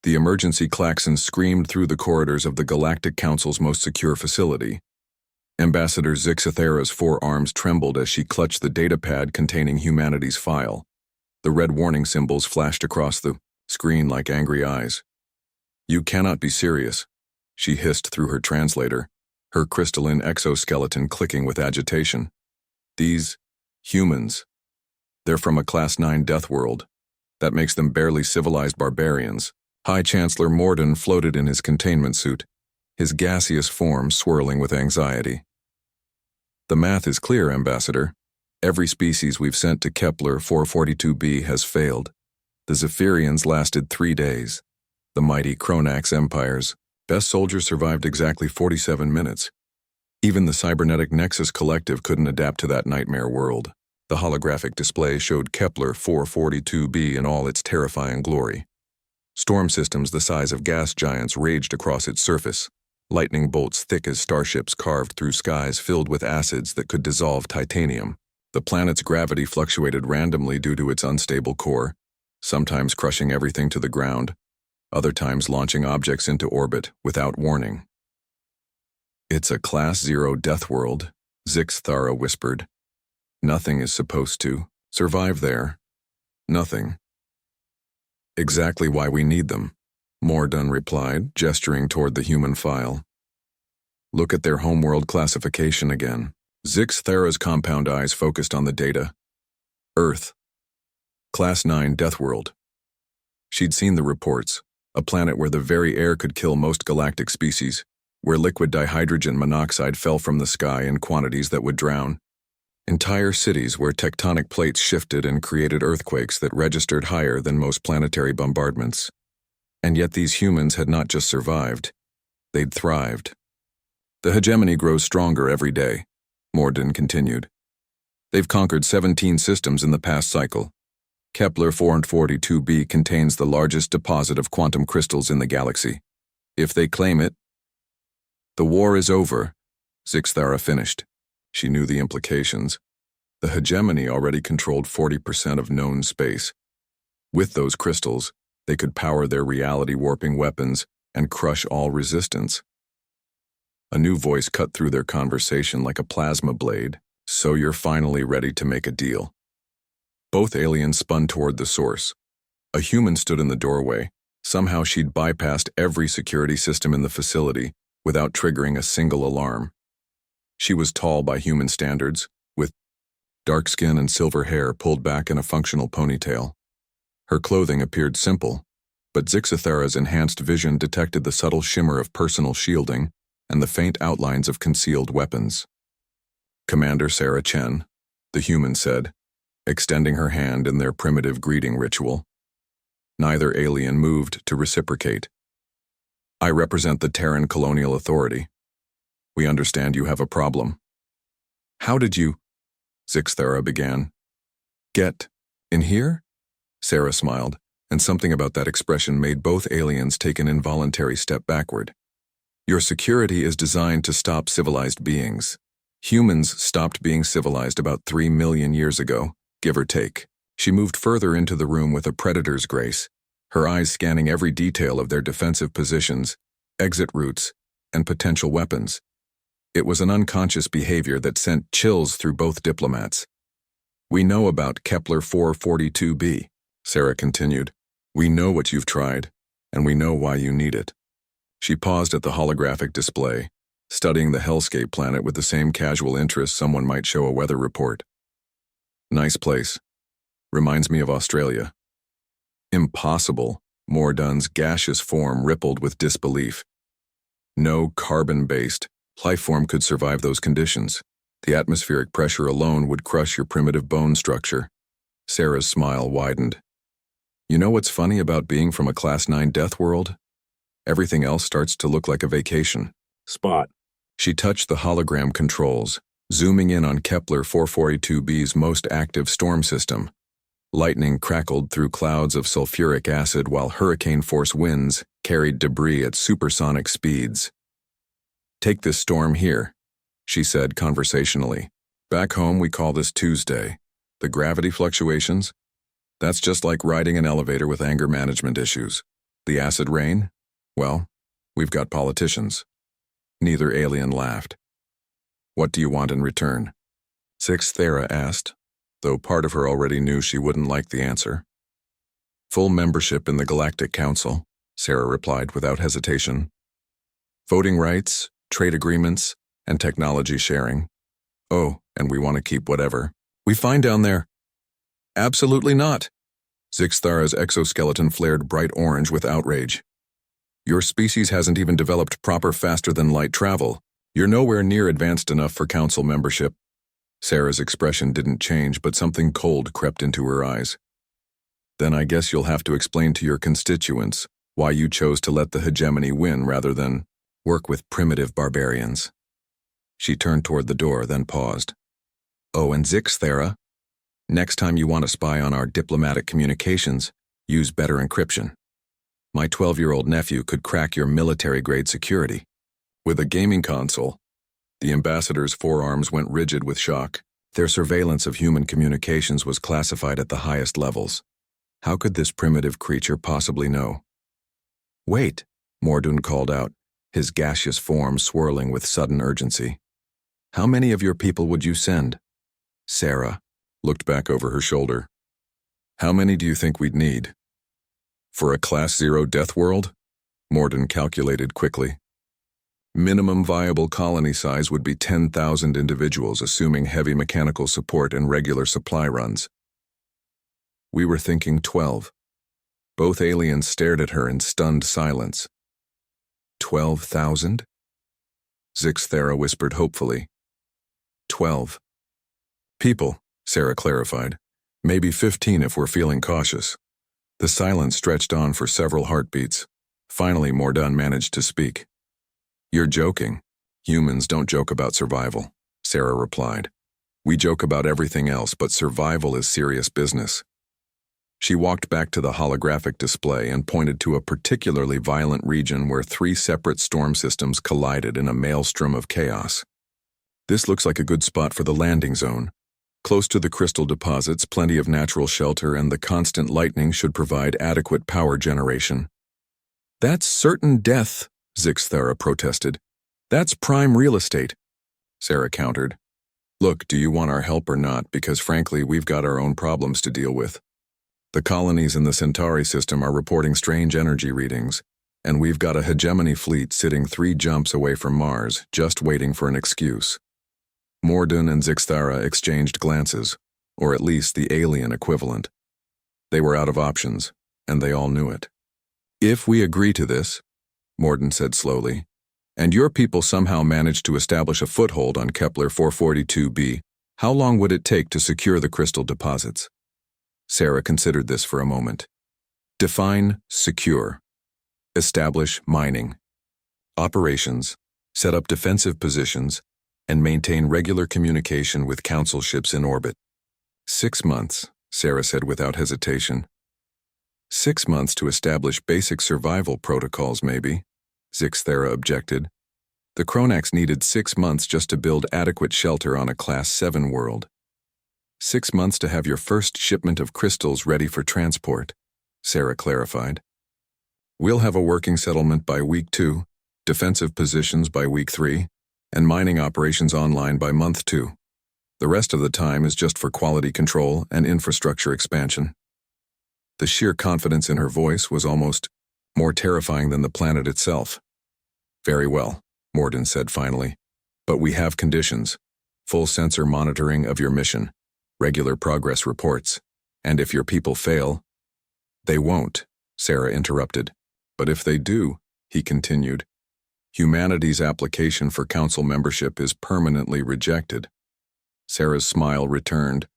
The emergency klaxon screamed through the corridors of the Galactic Council's most secure facility. Ambassador Zixathera's forearms trembled as she clutched the datapad containing humanity's file. The red warning symbols flashed across the screen like angry eyes. "You cannot be serious," she hissed through her translator, her crystalline exoskeleton clicking with agitation. "These humans, they're from a Class 9 death world. That makes them barely civilized barbarians." High Chancellor Morden floated in his containment suit, his gaseous form swirling with anxiety. "The math is clear, Ambassador. Every species we've sent to Kepler 442b has failed. The Zephyrians lasted 3 days. The mighty Chronax Empire's best soldiers survived exactly 47 minutes. Even the Cybernetic Nexus Collective couldn't adapt to that nightmare world." The holographic display showed Kepler 442b in all its terrifying glory. Storm systems the size of gas giants raged across its surface, lightning bolts thick as starships carved through skies filled with acids that could dissolve titanium. The planet's gravity fluctuated randomly due to its unstable core, sometimes crushing everything to the ground, other times launching objects into orbit without warning. "It's a Class 0 death world," Zixathera whispered. "Nothing is supposed to survive there. Nothing." "Exactly why we need them," Morden replied, gesturing toward the human file. "Look at their homeworld classification again." Zixathera's compound eyes focused on the data. Earth. Class 9 death world. She'd seen the reports, a planet where the very air could kill most galactic species, where liquid dihydrogen monoxide fell from the sky in quantities that would drown. Entire cities where tectonic plates shifted and created earthquakes that registered higher than most planetary bombardments. And yet these humans had not just survived, they'd thrived. "The hegemony grows stronger every day," Morden continued. "They've conquered 17 systems in the past cycle. Kepler 442b contains the largest deposit of quantum crystals in the galaxy. If they claim it..." "The war is over," Zixathera finished. She knew the implications. The hegemony already controlled 40% of known space. With those crystals, they could power their reality-warping weapons and crush all resistance. A new voice cut through their conversation like a plasma blade. "So you're finally ready to make a deal." Both aliens spun toward the source. A human stood in the doorway. Somehow she'd bypassed every security system in the facility without triggering a single alarm. She was tall by human standards, with dark skin and silver hair pulled back in a functional ponytail. Her clothing appeared simple, but Zixathera's enhanced vision detected the subtle shimmer of personal shielding and the faint outlines of concealed weapons. "Commander Sarah Chen," the human said, extending her hand in their primitive greeting ritual. Neither alien moved to reciprocate. "I represent the Terran Colonial Authority. We understand you have a problem." "How did you..." Zixathera began. "Get in here?" Sarah smiled, and something about that expression made both aliens take an involuntary step backward. "Your security is designed to stop civilized beings. Humans stopped being civilized about 3 million years ago, give or take." She moved further into the room with a predator's grace, her eyes scanning every detail of their defensive positions, exit routes, and potential weapons. It was an unconscious behavior that sent chills through both diplomats. "We know about Kepler 442b, Sarah continued. "We know what you've tried, and we know why you need it." She paused at the holographic display, studying the hellscape planet with the same casual interest someone might show a weather report. "Nice place. Reminds me of Australia." "Impossible," Morden's gaseous form rippled with disbelief. "No carbon-based life form could survive those conditions. The atmospheric pressure alone would crush your primitive bone structure." Sarah's smile widened. "You know what's funny about being from a Class 9 death world? Everything else starts to look like a vacation." "Spot." She touched the hologram controls, zooming in on Kepler 442b's most active storm system. Lightning crackled through clouds of sulfuric acid while hurricane-force winds carried debris at supersonic speeds. "Take this storm here," she said conversationally. "Back home we call this Tuesday. The gravity fluctuations? That's just like riding an elevator with anger management issues. The acid rain? Well, we've got politicians. Neither alien laughed. What do you want in return? Thera asked, though part of her already knew she wouldn't like the answer. Full membership in the Galactic Council, Sarah replied without hesitation. Voting rights, trade agreements, and technology sharing. Oh, and we want to keep whatever we find down there. Absolutely not. Zixthara's exoskeleton flared bright orange with outrage. Your species hasn't even developed proper faster-than-light travel. You're nowhere near advanced enough for council membership. Sarah's expression didn't change, but something cold crept into her eyes. Then I guess you'll have to explain to your constituents why you chose to let the hegemony win rather than work with primitive barbarians. She turned toward the door, then paused. Oh, and Zixthara, next time you want to spy on our diplomatic communications, use better encryption. My 12-year-old nephew could crack your military-grade security. With a gaming console, the ambassador's forearms went rigid with shock. Their surveillance of human communications was classified at the highest levels. How could this primitive creature possibly know? Wait, Mordun called out, his gaseous form swirling with sudden urgency. How many of your people would you send? Sarah looked back over her shoulder. How many do you think we'd need? For a Class 0 death world? Mordun calculated quickly. Minimum viable colony size would be 10,000 individuals, assuming heavy mechanical support and regular supply runs. We were thinking 12. Both aliens stared at her in stunned silence. 12,000? Zixthara whispered hopefully. 12. People, Sarah clarified. Maybe 15 if we're feeling cautious. The silence stretched on for several heartbeats. Finally, Mordun managed to speak. You're joking. Humans don't joke about survival, Sarah replied. We joke about everything else, but survival is serious business. She walked back to the holographic display and pointed to a particularly violent region where 3 separate storm systems collided in a maelstrom of chaos. This looks like a good spot for the landing zone. Close to the crystal deposits, plenty of natural shelter, and the constant lightning should provide adequate power generation. That's certain death, Zixthara protested. That's prime real estate, Sarah countered. Look, do you want our help or not? Because frankly, we've got our own problems to deal with. The colonies in the Centauri system are reporting strange energy readings, and we've got a hegemony fleet sitting 3 jumps away from Mars, just waiting for an excuse. Mordun and Zixthara exchanged glances, or at least the alien equivalent. They were out of options, and they all knew it. If we agree to this, Mordun said slowly, and your people somehow manage to establish a foothold on Kepler 442b, how long would it take to secure the crystal deposits? Sarah considered this for a moment. Define secure. Establish mining. Operations. Set up defensive positions and maintain regular communication with council ships in orbit. 6 months, Sarah said without hesitation. 6 months to establish basic survival protocols, maybe, Zixthara objected. The Kronax needed 6 months just to build adequate shelter on a Class 7 world. 6 months to have your first shipment of crystals ready for transport, Sarah clarified. We'll have a working settlement by week 2, defensive positions by week 3, and mining operations online by month 2. The rest of the time is just for quality control and infrastructure expansion. The sheer confidence in her voice was almost more terrifying than the planet itself. Very well, Mordun said finally. But we have conditions. Full sensor monitoring of your mission, regular progress reports, and if your people fail— They won't, Sarah interrupted. But if they do, he continued, humanity's application for council membership is permanently rejected. Sarah's smile returned,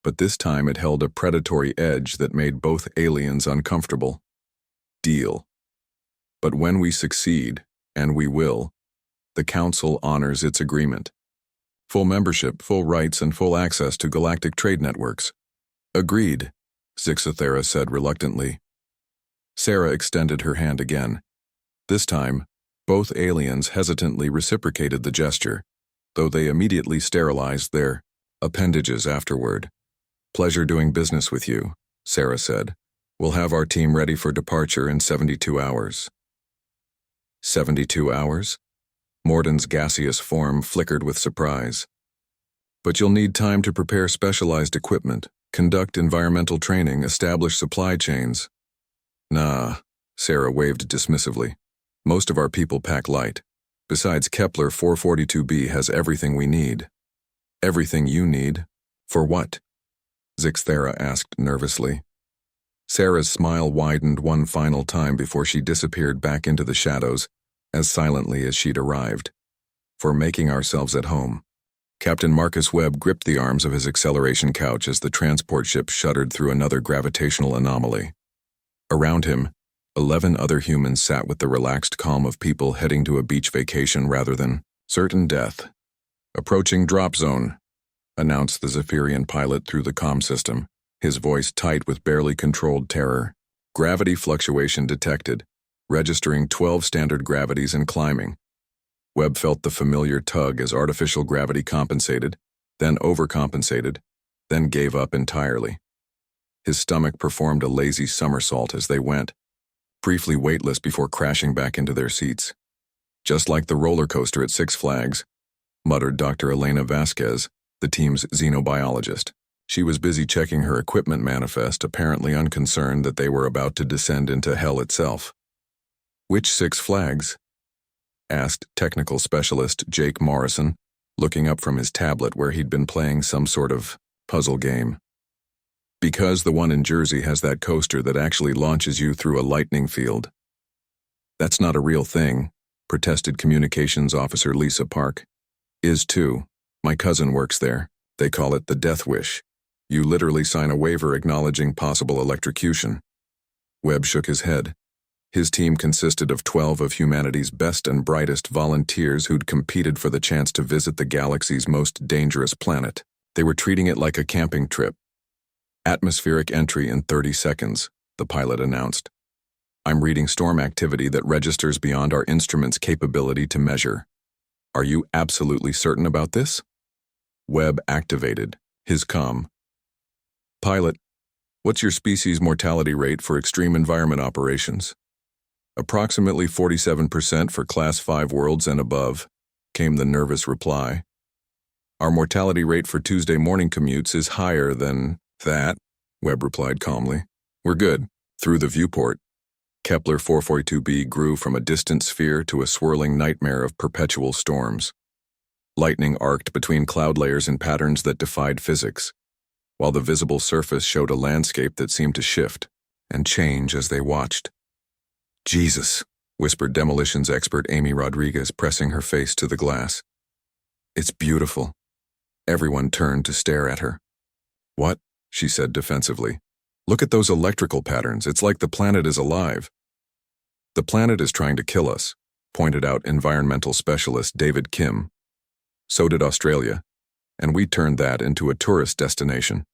but this time it held a predatory edge that made both aliens uncomfortable. Deal. But when we succeed, and we will, the council honors its agreement. Full membership, full rights, and full access to galactic trade networks. Agreed, Zixthara said reluctantly. Sarah extended her hand again. This time, both aliens hesitantly reciprocated the gesture, though they immediately sterilized their appendages afterward. Pleasure doing business with you, Sarah said, We'll have our team ready for departure in 72 hours. 72 hours? Morden's gaseous form flickered with surprise. But you'll need time to prepare specialized equipment, conduct environmental training, establish supply chains. Nah, Sarah waved dismissively. Most of our people pack light. Besides, Kepler 442b has everything we need. Everything you need? For what? Zixthera asked nervously. Sarah's smile widened one final time before she disappeared back into the shadows, as silently as she'd arrived. For making ourselves at home. Captain Marcus Webb gripped the arms of his acceleration couch as the transport ship shuddered through another gravitational anomaly. Around him, 11 other humans sat with the relaxed calm of people heading to a beach vacation rather than certain death. Approaching drop zone, announced the Zephyrian pilot through the comm system, his voice tight with barely controlled terror. Gravity fluctuation detected, registering 12 standard gravities and climbing. Webb felt the familiar tug as artificial gravity compensated, then overcompensated, then gave up entirely. His stomach performed a lazy somersault as they went, briefly weightless before crashing back into their seats. Just like the roller coaster at Six Flags, muttered Dr. Elena Vasquez, the team's xenobiologist. She was busy checking her equipment manifest, apparently unconcerned that they were about to descend into hell itself. Which Six Flags? Asked technical specialist Jake Morrison, looking up from his tablet where he'd been playing some sort of puzzle game. Because the one in Jersey has that coaster that actually launches you through a lightning field. That's not a real thing, protested communications officer Lisa Park. Is too. My cousin works there. They call it the Death Wish. You literally sign a waiver acknowledging possible electrocution. Webb shook his head. His team consisted of 12 of humanity's best and brightest volunteers who'd competed for the chance to visit the galaxy's most dangerous planet. They were treating it like a camping trip. Atmospheric entry in 30 seconds, the pilot announced. I'm reading storm activity that registers beyond our instrument's capability to measure. Are you absolutely certain about this? Webb activated, his comm. Pilot, what's your species mortality rate for extreme environment operations? Approximately 47% for Class 5 worlds and above, came the nervous reply. Our mortality rate for Tuesday morning commutes is higher than that, Webb replied calmly. We're good. Through the viewport, Kepler 442b grew from a distant sphere to a swirling nightmare of perpetual storms. Lightning arced between cloud layers in patterns that defied physics, while the visible surface showed a landscape that seemed to shift and change as they watched. Jesus, whispered demolitions expert Amy Rodriguez, pressing her face to the glass. It's beautiful. Everyone turned to stare at her. What? She said defensively. Look at those electrical patterns. It's like the planet is alive. The planet is trying to kill us, pointed out environmental specialist David Kim. So did Australia, and we turned that into a tourist destination.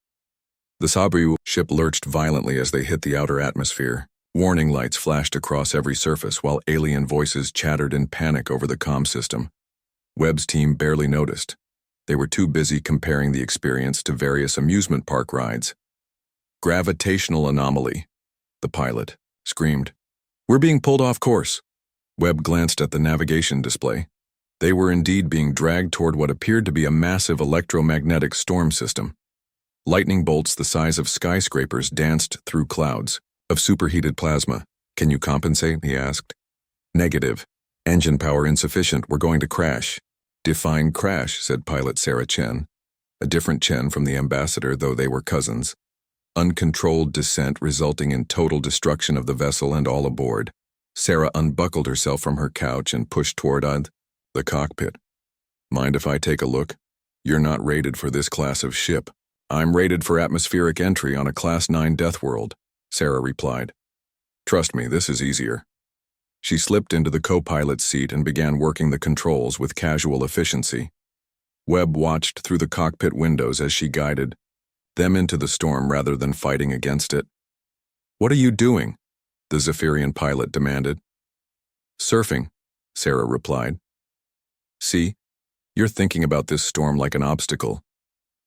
The Sabu ship lurched violently as they hit the outer atmosphere. Warning lights flashed across every surface while alien voices chattered in panic over the comm system. Webb's team barely noticed. They were too busy comparing the experience to various amusement park rides. Gravitational anomaly, the pilot screamed. We're being pulled off course. Webb glanced at the navigation display. They were indeed being dragged toward what appeared to be a massive electromagnetic storm system. Lightning bolts the size of skyscrapers danced through clouds of superheated plasma. Can you compensate? He asked. Negative. Engine power insufficient. We're going to crash. Define crash, said pilot Sarah Chen. A different Chen from the ambassador, though they were cousins. Uncontrolled descent resulting in total destruction of the vessel and all aboard. Sarah unbuckled herself from her couch and pushed toward the cockpit. Mind if I take a look? You're not rated for this class of ship. I'm rated for atmospheric entry on a Class 9 death world, Sarah replied. Trust me, this is easier. She slipped into the co-pilot's seat and began working the controls with casual efficiency. Webb watched through the cockpit windows as she guided them into the storm rather than fighting against it. What are you doing? The Zephyrian pilot demanded. Surfing, Sarah replied. See, you're thinking about this storm like an obstacle,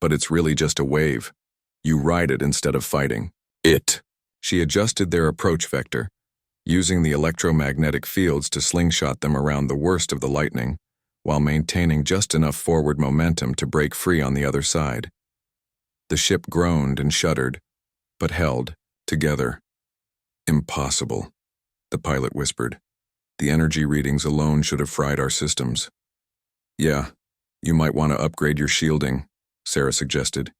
but it's really just a wave. You ride it instead of fighting it. She adjusted their approach vector, using the electromagnetic fields to slingshot them around the worst of the lightning, while maintaining just enough forward momentum to break free on the other side. The ship groaned and shuddered, but held, together. "Impossible," the pilot whispered. "The energy readings alone should have fried our systems." "Yeah, you might want to upgrade your shielding," Sarah suggested.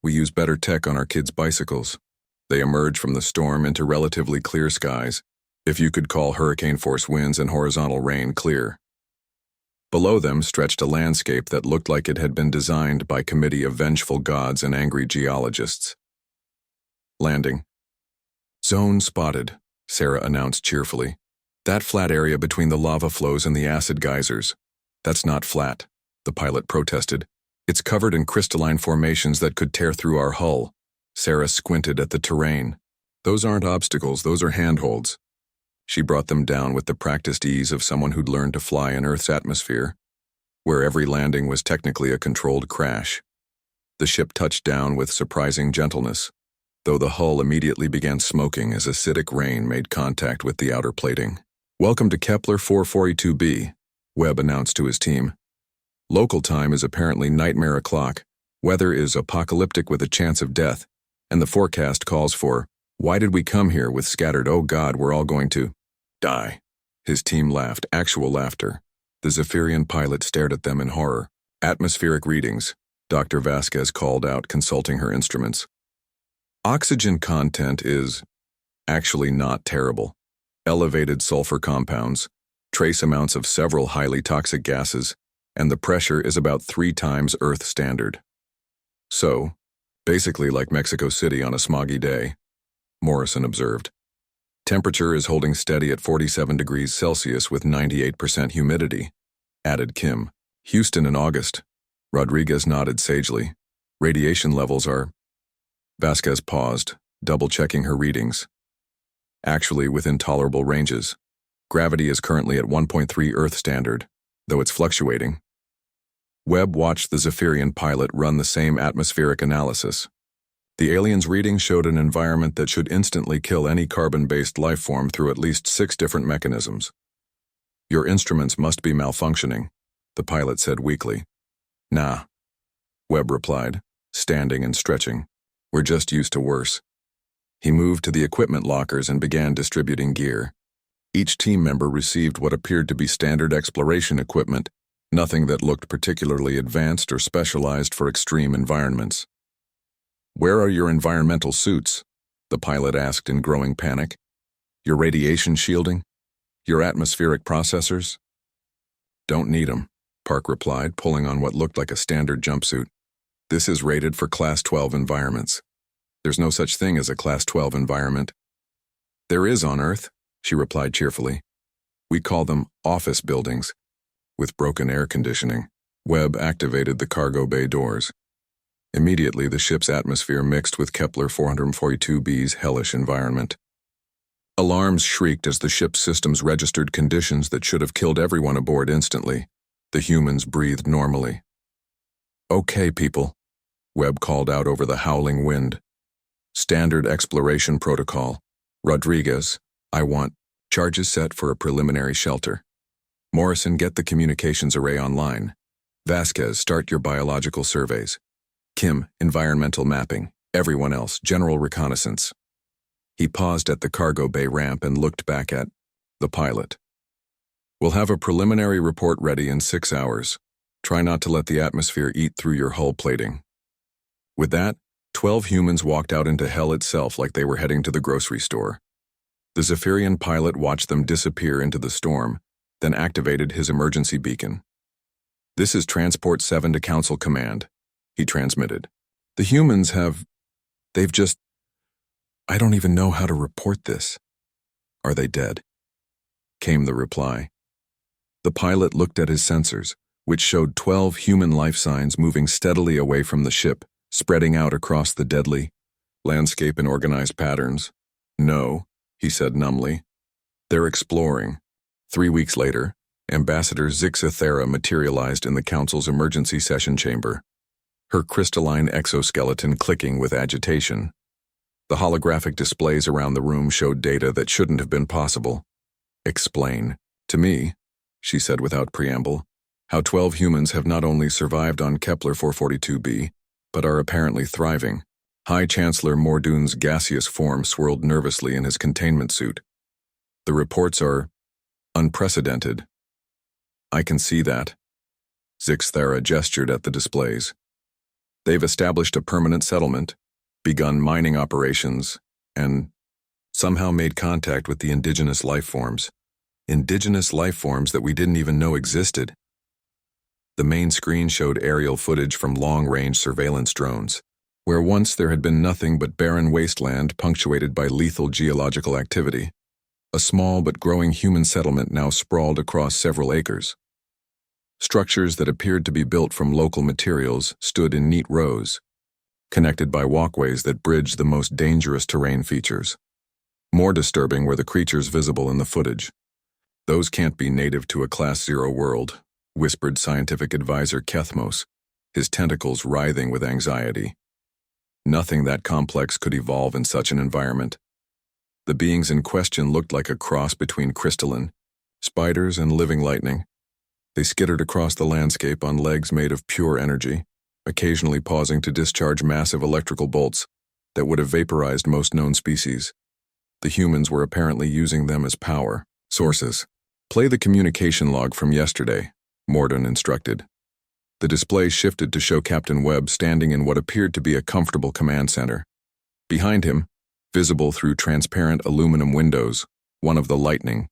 "We use better tech on our kids' bicycles." They emerged from the storm into relatively clear skies, if you could call hurricane-force winds and horizontal rain clear. Below them stretched a landscape that looked like it had been designed by a committee of vengeful gods and angry geologists. Landing. "Zone spotted," Sarah announced cheerfully. "That flat area between the lava flows and the acid geysers. That's not flat," the pilot protested. "It's covered in crystalline formations that could tear through our hull." Sarah squinted at the terrain. "Those aren't obstacles, those are handholds." She brought them down with the practiced ease of someone who'd learned to fly in Earth's atmosphere, where every landing was technically a controlled crash. The ship touched down with surprising gentleness, though the hull immediately began smoking as acidic rain made contact with the outer plating. "Welcome to Kepler 442b, Webb announced to his team. "Local time is apparently nightmare o'clock, weather is apocalyptic with a chance of death, and the forecast calls for, why did we come here with scattered, oh God, we're all going to die." His team laughed, actual laughter. The Zephyrian pilot stared at them in horror. "Atmospheric readings," Dr. Vasquez called out, consulting her instruments. "Oxygen content is actually not terrible. Elevated sulfur compounds, trace amounts of several highly toxic gases, and the pressure is about 3 times Earth standard. So, basically like Mexico City on a smoggy day," Morrison observed. "Temperature is holding steady at 47 degrees Celsius with 98% humidity," added Kim. "Houston in August." Rodriguez nodded sagely. "Radiation levels are—" Vasquez paused, double-checking her readings. "Actually within tolerable ranges. Gravity is currently at 1.3 Earth standard, though it's fluctuating." Webb watched the Zephyrian pilot run the same atmospheric analysis. The alien's reading showed an environment that should instantly kill any carbon-based life form through at least 6 different mechanisms. "Your instruments must be malfunctioning," the pilot said weakly. "Nah," Webb replied, standing and stretching. "We're just used to worse." He moved to the equipment lockers and began distributing gear. Each team member received what appeared to be standard exploration equipment, nothing that looked particularly advanced or specialized for extreme environments. "Where are your environmental suits?" the pilot asked in growing panic. "Your radiation shielding? Your atmospheric processors?" "Don't need 'em," Park replied, pulling on what looked like a standard jumpsuit. "This is rated for Class 12 environments. There's no such thing as a Class 12 environment." "There is on Earth," she replied cheerfully. "We call them office buildings, with broken air conditioning." Webb activated the cargo bay doors. Immediately, the ship's atmosphere mixed with Kepler 442b's hellish environment. Alarms shrieked as the ship's systems registered conditions that should have killed everyone aboard instantly. The humans breathed normally. "Okay, people," Webb called out over the howling wind. "Standard exploration protocol. Rodriguez, I want charges set for a preliminary shelter. Morrison, get the communications array online. Vasquez, start your biological surveys. Kim, environmental mapping. Everyone else, general reconnaissance." He paused at the cargo bay ramp and looked back at the pilot. "We'll have a preliminary report ready in 6 hours. Try not to let the atmosphere eat through your hull plating." With that, 12 humans walked out into hell itself like they were heading to the grocery store. The Zephyrian pilot watched them disappear into the storm, then activated his emergency beacon. "This is Transport 7 to Council Command," he transmitted. "The humans they've just, I don't even know how to report this." "Are they dead?" came the reply. The pilot looked at his sensors, which showed 12 human life signs moving steadily away from the ship, spreading out across the deadly landscape in organized patterns. "No," he said numbly. "They're exploring." 3 weeks later, Ambassador Zixathera materialized in the Council's emergency session chamber, her crystalline exoskeleton clicking with agitation. The holographic displays around the room showed data that shouldn't have been possible. Explain. To me, she said without preamble, how 12 humans have not only survived on Kepler 442b, but are apparently thriving. High Chancellor Mordoon's gaseous form swirled nervously in his containment suit. The reports are unprecedented. I can see that. Zixthera gestured at the displays. They've established a permanent settlement, begun mining operations, and somehow made contact with the indigenous life forms. Indigenous life forms that we didn't even know existed. The main screen showed aerial footage from long-range surveillance drones, where once there had been nothing but barren wasteland punctuated by lethal geological activity. A small but growing human settlement now sprawled across several acres. Structures that appeared to be built from local materials stood in neat rows, connected by walkways that bridged the most dangerous terrain features. More disturbing were the creatures visible in the footage. Those can't be native to a Class 0 world, whispered scientific advisor Kethmos, his tentacles writhing with anxiety. Nothing that complex could evolve in such an environment. The beings in question looked like a cross between crystalline, spiders, and living lightning. They skittered across the landscape on legs made of pure energy, occasionally pausing to discharge massive electrical bolts that would have vaporized most known species. The humans were apparently using them as power sources. Play the communication log from yesterday, Morden instructed. The display shifted to show Captain Webb standing in what appeared to be a comfortable command center. Behind him, visible through transparent aluminum windows, one of the lightning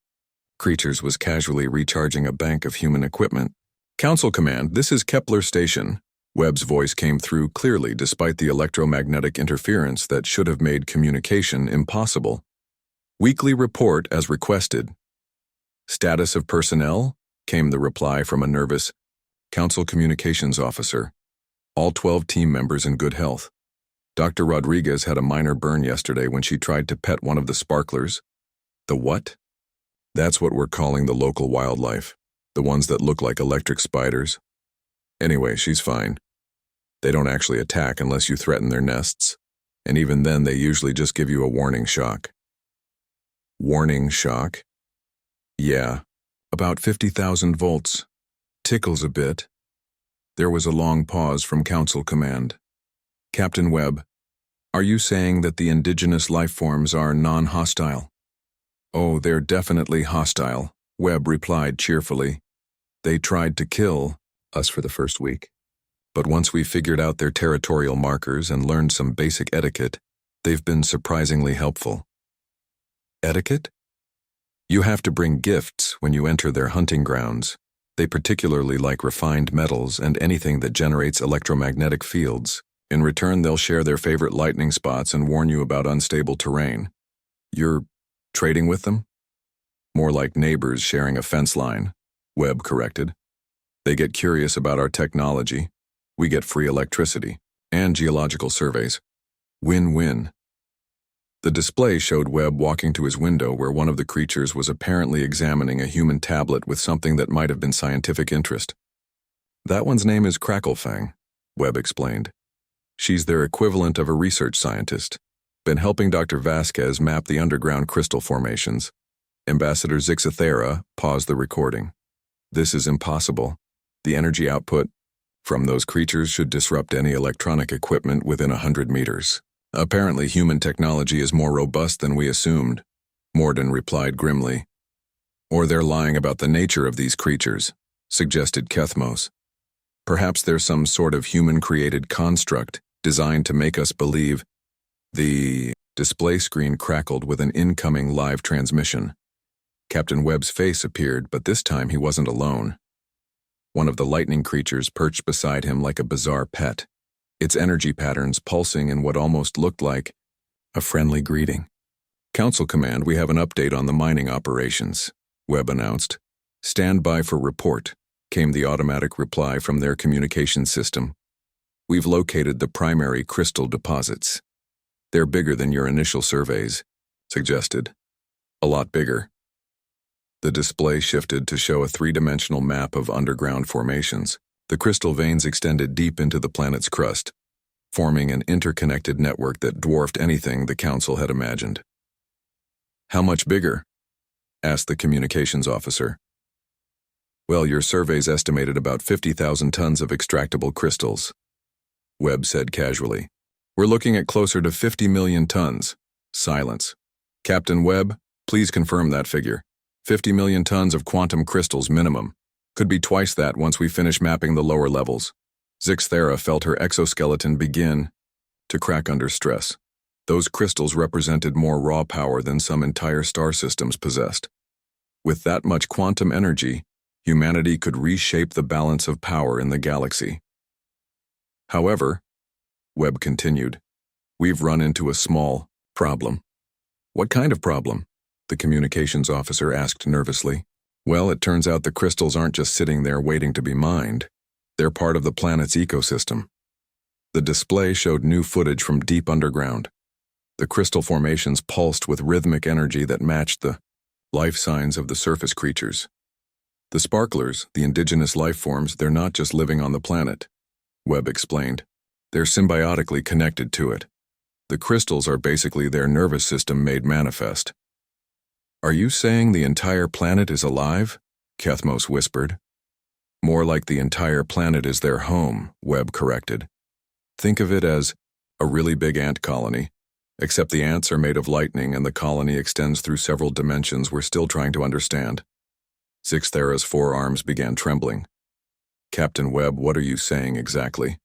creatures was casually recharging a bank of human equipment. Council Command, this is Kepler Station. Webb's voice came through clearly despite the electromagnetic interference that should have made communication impossible. Weekly report as requested. Status of personnel? Came the reply from a nervous Council Communications Officer. All 12 team members in good health. Dr. Rodriguez had a minor burn yesterday when she tried to pet one of the sparklers. The what? That's what we're calling the local wildlife, the ones that look like electric spiders. Anyway, she's fine. They don't actually attack unless you threaten their nests, and even then they usually just give you a warning shock. Warning shock? Yeah, about 50,000 volts. Tickles a bit. There was a long pause from Council Command. Captain Webb, are you saying that the indigenous life forms are non-hostile? Oh, they're definitely hostile, Webb replied cheerfully. They tried to kill us for the first week. But once we figured out their territorial markers and learned some basic etiquette, they've been surprisingly helpful. Etiquette? You have to bring gifts when you enter their hunting grounds. They particularly like refined metals and anything that generates electromagnetic fields. In return, they'll share their favorite lightning spots and warn you about unstable terrain. You're trading with them? More like neighbors sharing a fence line, Webb corrected. They get curious about our technology. We get free electricity and geological surveys. Win-win. The display showed Webb walking to his window where one of the creatures was apparently examining a human tablet with something that might have been scientific interest. That one's name is Cracklefang, Webb explained. She's their equivalent of a research scientist. Been helping Dr. Vasquez map the underground crystal formations. Ambassador Zixithera paused the recording. This is impossible. The energy output from those creatures should disrupt any electronic equipment within 100 meters. Apparently human technology is more robust than we assumed, Morden replied grimly. Or they're lying about the nature of these creatures, suggested Kethmos. Perhaps there's some sort of human-created construct designed to make us believe. The display screen crackled with an incoming live transmission. Captain Webb's face appeared, but this time he wasn't alone. One of the lightning creatures perched beside him like a bizarre pet, its energy patterns pulsing in what almost looked like a friendly greeting. Council Command, we have an update on the mining operations, Webb announced. Stand by for report, came the automatic reply from their communication system. We've located the primary crystal deposits. They're bigger than your initial surveys, suggested. A lot bigger. The display shifted to show a three-dimensional map of underground formations. The crystal veins extended deep into the planet's crust. forming an interconnected network that dwarfed anything the Council had imagined. "How much bigger?" asked the communications officer. "Well, your surveys estimated about 50,000 tons of extractable crystals," Webb said casually. "We're looking at closer to 50 million tons." Silence. "Captain Webb, please confirm that figure. 50 million tons of quantum crystals minimum. Could be twice that once we finish mapping the lower levels." Zixthera felt her exoskeleton begin to crack under stress. Those crystals represented more raw power than some entire star systems possessed. With that much quantum energy, humanity could reshape the balance of power in the galaxy. "However," Webb continued, "we've run into a small problem." "What kind of problem?" the communications officer asked nervously. "Well, it turns out the crystals aren't just sitting there waiting to be mined. They're part of the planet's ecosystem." The display showed new footage from deep underground. The crystal formations pulsed with rhythmic energy that matched the life signs of the surface creatures. "The sparklers, the indigenous life forms, they're not just living on the planet," Webb explained. "They're symbiotically connected to it. The crystals are basically their nervous system made manifest." "Are you saying the entire planet is alive?" Kethmos whispered. "More like the entire planet is their home," Webb corrected. "Think of it as a really big ant colony, except the ants are made of lightning and the colony extends through several dimensions we're still trying to understand." Zixthera's forearms began trembling. "Captain Webb, what are you saying exactly?"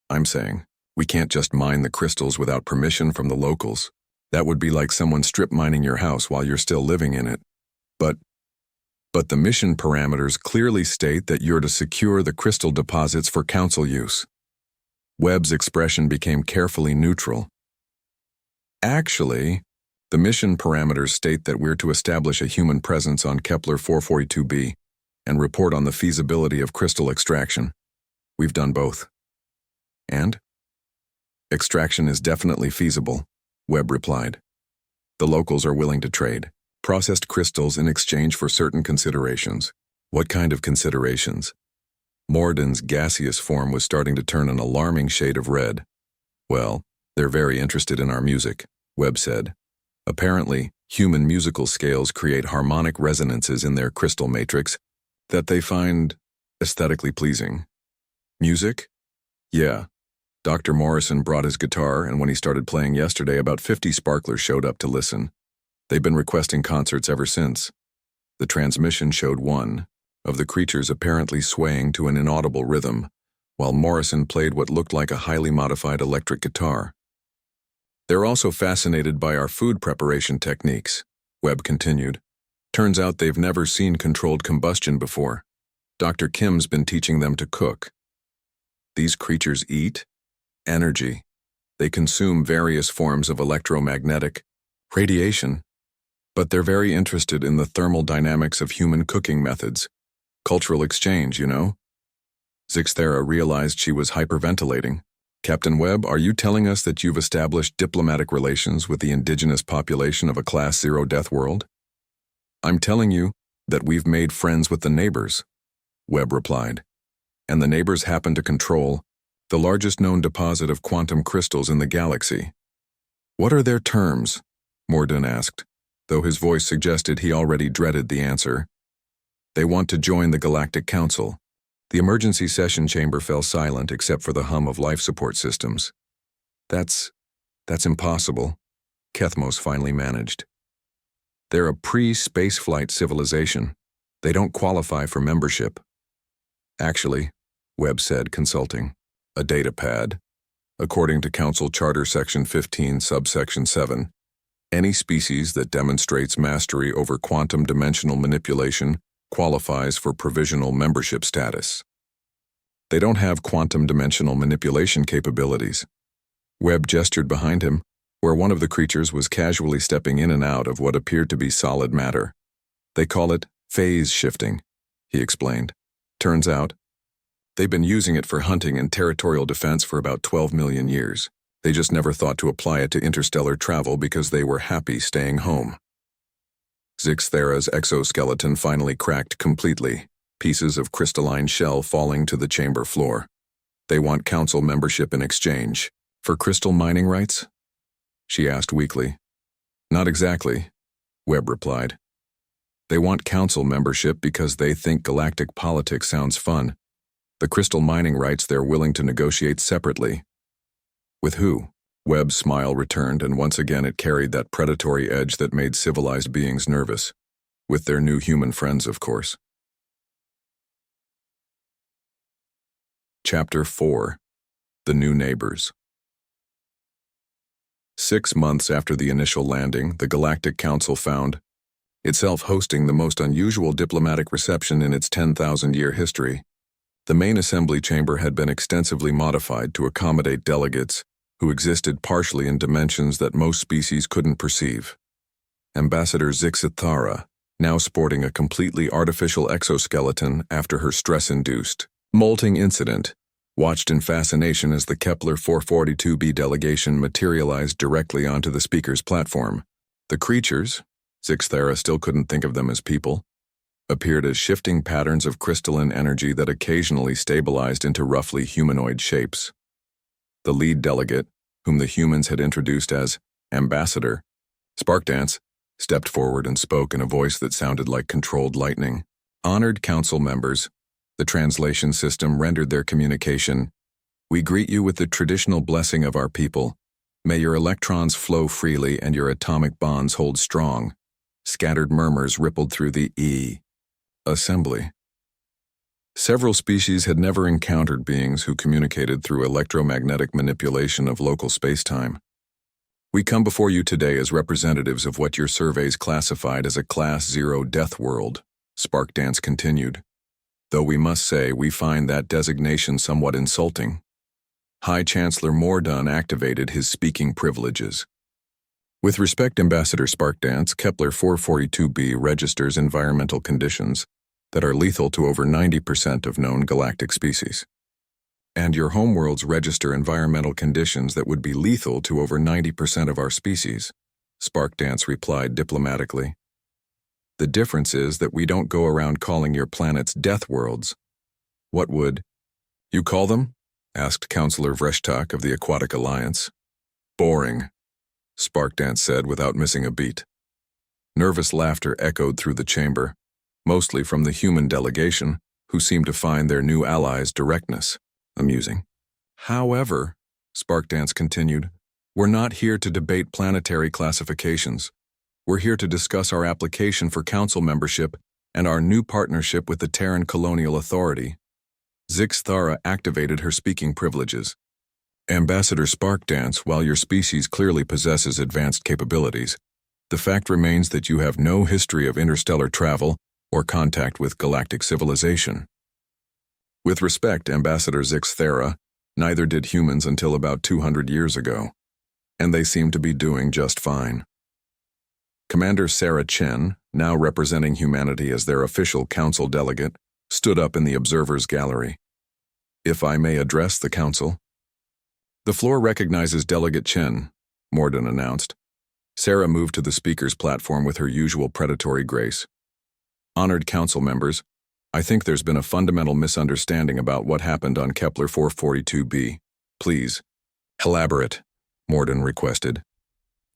"I'm saying, we can't just mine the crystals without permission from the locals. That would be like someone strip mining your house while you're still living in it. But the mission parameters clearly state that you're to secure the crystal deposits for Council use." Webb's expression became carefully neutral. "Actually, the mission parameters state that we're to establish a human presence on Kepler 442b and report on the feasibility of crystal extraction. We've done both." "And?" "Extraction is definitely feasible," Webb replied. "The locals are willing to trade processed crystals in exchange for certain considerations." "What kind of considerations?" Morden's gaseous form was starting to turn an alarming shade of red. "Well, they're very interested in our music," Webb said. "Apparently, human musical scales create harmonic resonances in their crystal matrix that they find aesthetically pleasing." "Music?" "Yeah. Dr. Morrison brought his guitar, and when he started playing yesterday, about 50 sparklers showed up to listen. They've been requesting concerts ever since." The transmission showed one of the creatures apparently swaying to an inaudible rhythm, while Morrison played what looked like a highly modified electric guitar. "They're also fascinated by our food preparation techniques," Webb continued. "Turns out they've never seen controlled combustion before. Dr. Kim's been teaching them to cook." "These creatures eat energy. They consume various forms of electromagnetic radiation, but they're very interested in the thermal dynamics of human cooking methods. Cultural exchange, you know." Zixthera realized she was hyperventilating. "Captain Webb, are you telling us that you've established diplomatic relations with the indigenous population of a Class 0 death world?" "I'm telling you that we've made friends with the neighbors," Webb replied. "And the neighbors happen to control the largest known deposit of quantum crystals in the galaxy." "What are their terms?" Morden asked, though his voice suggested he already dreaded the answer. "They want to join the Galactic Council." The emergency session chamber fell silent except for the hum of life support systems. That's impossible," Kethmos finally managed. "They're a pre-spaceflight civilization. They don't qualify for membership." "Actually," Webb said, consulting, "a data pad. According to Council Charter Section 15, Subsection 7, any species that demonstrates mastery over quantum dimensional manipulation qualifies for provisional membership status." "They don't have quantum dimensional manipulation capabilities." Webb gestured behind him, where one of the creatures was casually stepping in and out of what appeared to be solid matter. "They call it phase shifting," he explained. "Turns out, they've been using it for hunting and territorial defense for about 12 million years. They just never thought to apply it to interstellar travel because they were happy staying home." Zixthera's exoskeleton finally cracked completely, pieces of crystalline shell falling to the chamber floor. They want council membership in exchange. For crystal mining rights? She asked weakly. Not exactly, Webb replied. They want council membership because they think galactic politics sounds fun. The crystal mining rights they're willing to negotiate separately. With who? Webb's smile returned, and once again it carried that predatory edge that made civilized beings nervous. With their new human friends, of course. Chapter 4. The New Neighbors. 6 months after the initial landing, the Galactic Council found itself hosting the most unusual diplomatic reception in its 10,000-year history. The main assembly chamber had been extensively modified to accommodate delegates who existed partially in dimensions that most species couldn't perceive. Ambassador Zixithara, now sporting a completely artificial exoskeleton after her stress-induced molting incident, watched in fascination as the Kepler 442b delegation materialized directly onto the speaker's platform. The creatures, Zixithara still couldn't think of them as people, appeared as shifting patterns of crystalline energy that occasionally stabilized into roughly humanoid shapes. The lead delegate, whom the humans had introduced as Ambassador, Sparkdance, stepped forward and spoke in a voice that sounded like controlled lightning. Honored council members, the translation system rendered their communication. We greet you with the traditional blessing of our people. May your electrons flow freely and your atomic bonds hold strong. Scattered murmurs rippled through the assembly. Several species had never encountered beings who communicated through electromagnetic manipulation of local spacetime. We come before you today as representatives of what your surveys classified as a Class 0 death world, Sparkdance continued. Though we must say we find that designation somewhat insulting. High Chancellor Mordun activated his speaking privileges. With respect, Ambassador Sparkdance, Kepler 442b registers environmental conditions that are lethal to over 90% of known galactic species. And your homeworlds register environmental conditions that would be lethal to over 90% of our species, Sparkdance replied diplomatically. The difference is that we don't go around calling your planets death worlds. What would you call them? Asked Councillor Vreshtak of the Aquatic Alliance. Boring, Sparkdance said without missing a beat. Nervous laughter echoed through the chamber, mostly from the human delegation, who seemed to find their new allies' directness amusing. However, Sparkdance continued, we're not here to debate planetary classifications. We're here to discuss our application for council membership and our new partnership with the Terran Colonial Authority. Zixithara activated her speaking privileges. Ambassador Sparkdance, while your species clearly possesses advanced capabilities, the fact remains that you have no history of interstellar travel or contact with galactic civilization. With respect, Ambassador Zixithara, neither did humans until about 200 years ago, and they seem to be doing just fine. Commander Sarah Chen, now representing humanity as their official council delegate, stood up in the observers' gallery. If I may address the council? The floor recognizes Delegate Chen, Mordun announced. Sarah moved to the speaker's platform with her usual predatory grace. Honored council members, I think there's been a fundamental misunderstanding about what happened on Kepler 442b. Please, elaborate, Mordun requested.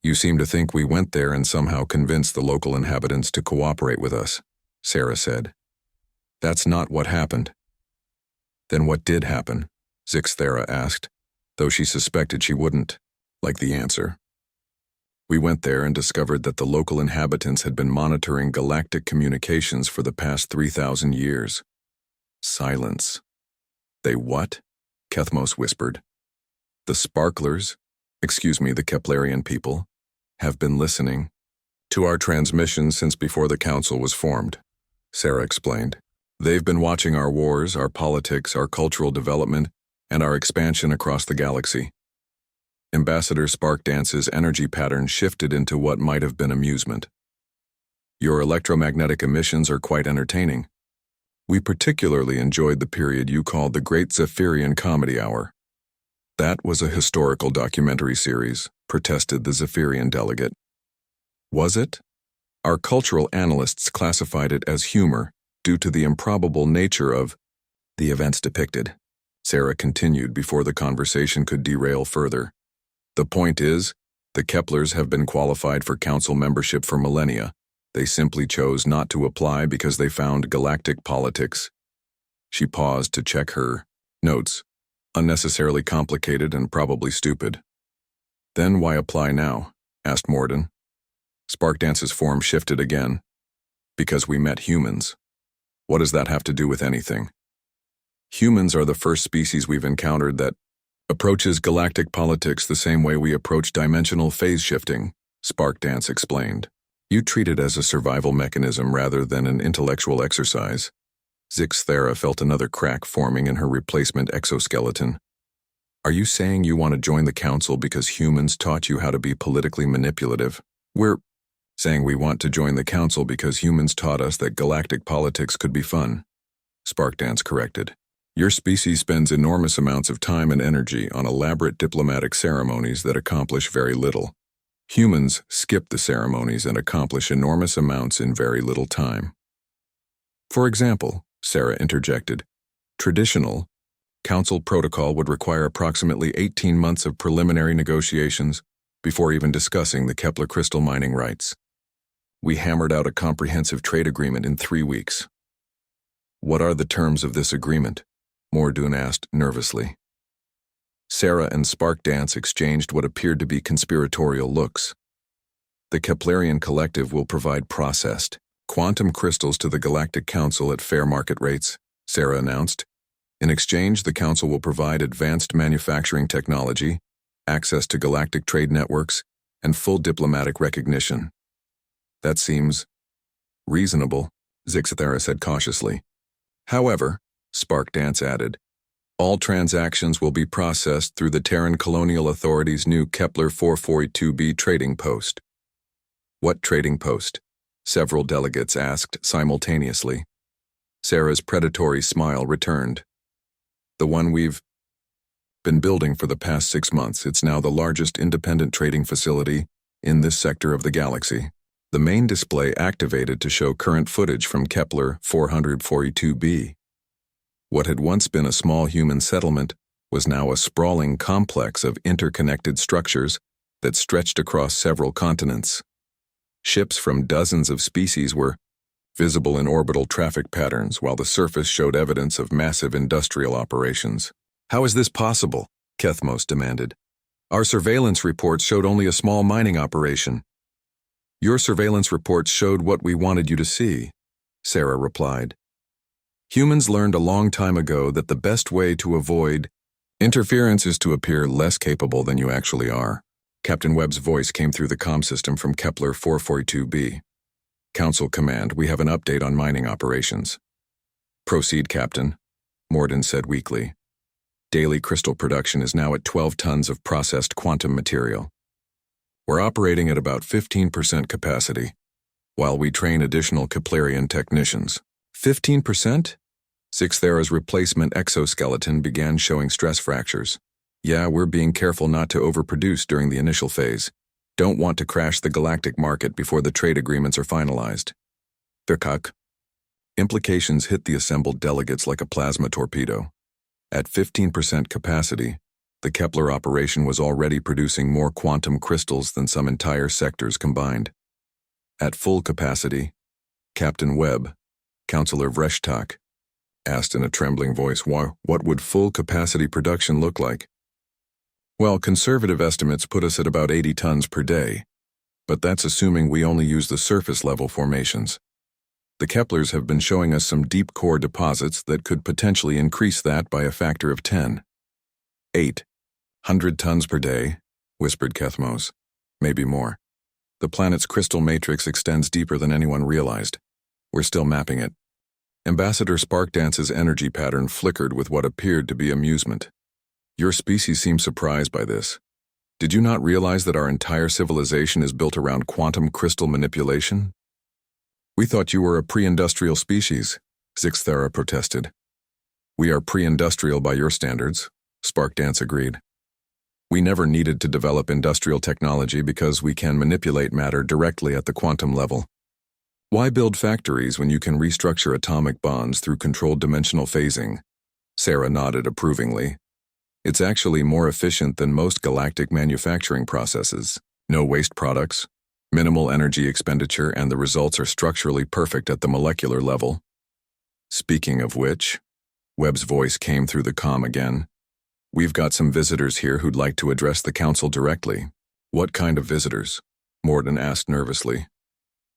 You seem to think we went there and somehow convinced the local inhabitants to cooperate with us, Sarah said. That's not what happened. Then what did happen? Zixithara asked, though she suspected she wouldn't like the answer. We went there and discovered that the local inhabitants had been monitoring galactic communications for the past 3,000 years. Silence. They what? Kethmos whispered. The Sparklers, the Keplerian people, have been listening to our transmissions since before the council was formed, Sarah explained. They've been watching our wars, our politics, our cultural development, and our expansion across the galaxy. Ambassador Sparkdance's energy pattern shifted into what might have been amusement. Your electromagnetic emissions are quite entertaining. We particularly enjoyed the period you called the Great Zephyrian Comedy Hour. That was a historical documentary series, protested the Zephyrian delegate. Was it? Our cultural analysts classified it as humor due to the improbable nature of the events depicted, Sarah continued before the conversation could derail further. The point is, the Keplers have been qualified for council membership for millennia. They simply chose not to apply because they found galactic politics. She paused to check her notes. Unnecessarily complicated and probably stupid. Then why apply now? Asked Morden. Sparkdance's form shifted again. Because we met humans. What does that have to do with anything? Humans are the first species we've encountered that approaches galactic politics the same way we approach dimensional phase shifting, Sparkdance explained. You treat it as a survival mechanism rather than an intellectual exercise. Zixthera felt another crack forming in her replacement exoskeleton. Are you saying you want to join the council because humans taught you how to be politically manipulative? We're saying we want to join the council because humans taught us that galactic politics could be fun, Sparkdance corrected. Your species spends enormous amounts of time and energy on elaborate diplomatic ceremonies that accomplish very little. Humans skip the ceremonies and accomplish enormous amounts in very little time. For example, Sarah interjected, traditional council protocol would require approximately 18 months of preliminary negotiations before even discussing the Kepler crystal mining rights. We hammered out a comprehensive trade agreement in 3 weeks. What are the terms of this agreement? Mordoon asked nervously. Sarah and Sparkdance exchanged what appeared to be conspiratorial looks. The Keplerian Collective will provide processed quantum crystals to the Galactic Council at fair market rates, Sarah announced. In exchange, the Council will provide advanced manufacturing technology, access to galactic trade networks, and full diplomatic recognition. That seems reasonable, Zixthera said cautiously. However, Sparkdance added, all transactions will be processed through the Terran Colonial Authority's new Kepler 442b trading post. What trading post? Several delegates asked simultaneously. Sarah's predatory smile returned. The one we've been building for the past 6 months. It's now the largest independent trading facility in this sector of the galaxy. The main display activated to show current footage from Kepler 442b. What had once been a small human settlement was now a sprawling complex of interconnected structures that stretched across several continents. Ships from dozens of species were visible in orbital traffic patterns, while the surface showed evidence of massive industrial operations. How is this possible? Kethmos demanded. Our surveillance reports showed only a small mining operation. Your surveillance reports showed what we wanted you to see, Sarah replied. Humans learned a long time ago that the best way to avoid interference is to appear less capable than you actually are. Captain Webb's voice came through the comm system from Kepler 442b. Council Command, we have an update on mining operations. Proceed, Captain, Morden said weakly. Daily crystal production is now at 12 tons of processed quantum material. We're operating at about 15% capacity, while we train additional Keplerian technicians. 15%? Zixthera's replacement exoskeleton began showing stress fractures. Yeah, we're being careful not to overproduce during the initial phase. Don't want to crash the galactic market before the trade agreements are finalized. Thirkak. Implications hit the assembled delegates like a plasma torpedo. At 15% capacity, the Kepler operation was already producing more quantum crystals than some entire sectors combined. At full capacity, Captain Webb, Counselor Vreshtak, asked in a trembling voice, what would full capacity production look like? Well, conservative estimates put us at about 80 tons per day, but that's assuming we only use the surface level formations. The Keplers have been showing us some deep core deposits that could potentially increase that by a factor of 10. 800 tons per day, whispered Kethmos. Maybe more. The planet's crystal matrix extends deeper than anyone realized. We're still mapping it. Ambassador Sparkdance's energy pattern flickered with what appeared to be amusement. Your species seems surprised by this. Did you not realize that our entire civilization is built around quantum crystal manipulation? We thought you were a pre-industrial species, Zixthera protested. We are pre-industrial by your standards, Sparkdance agreed. We never needed to develop industrial technology because we can manipulate matter directly at the quantum level. Why build factories when you can restructure atomic bonds through controlled dimensional phasing? Sarah nodded approvingly. It's actually more efficient than most galactic manufacturing processes. No waste products, minimal energy expenditure, and the results are structurally perfect at the molecular level. Speaking of which, Webb's voice came through the comm again. We've got some visitors here who'd like to address the council directly. What kind of visitors? Morden asked nervously.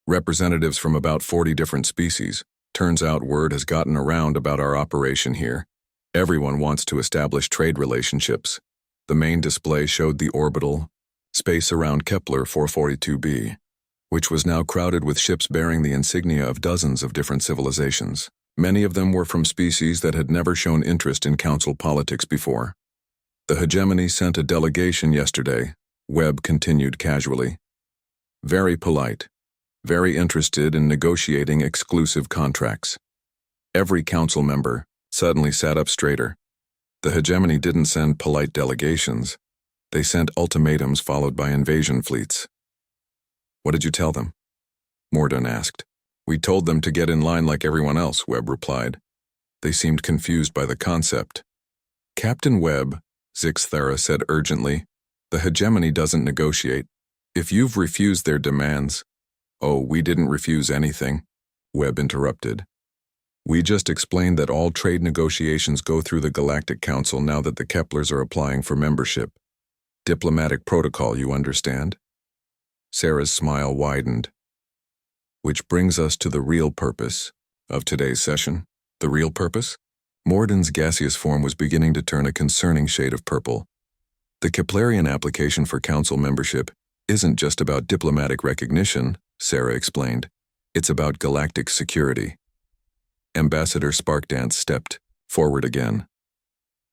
Representatives from about 40 different species. Turns out word has gotten around about our operation here. Everyone wants to establish trade relationships. The main display showed the orbital space around Kepler 442b, which was now crowded with ships bearing the insignia of dozens of different civilizations. Many of them were from species that had never shown interest in council politics before. The hegemony sent a delegation yesterday, Webb continued casually. Very polite, very interested in negotiating exclusive contracts. Every council member suddenly sat up straighter. The hegemony didn't send polite delegations. They sent ultimatums followed by invasion fleets. What did you tell them? Morden asked. We told them to get in line like everyone else, Webb replied. They seemed confused by the concept. Captain Webb, Zixthera said urgently, the hegemony doesn't negotiate. If you've refused their demands— Oh, we didn't refuse anything, Webb interrupted. We just explained that all trade negotiations go through the Galactic Council now that the Keplers are applying for membership. Diplomatic protocol, you understand? Sarah's smile widened. Which brings us to the real purpose of today's session. The real purpose? Morden's gaseous form was beginning to turn a concerning shade of purple. The Keplerian application for council membership isn't just about diplomatic recognition, Sarah explained. It's about galactic security. Ambassador Sparkdance stepped forward again.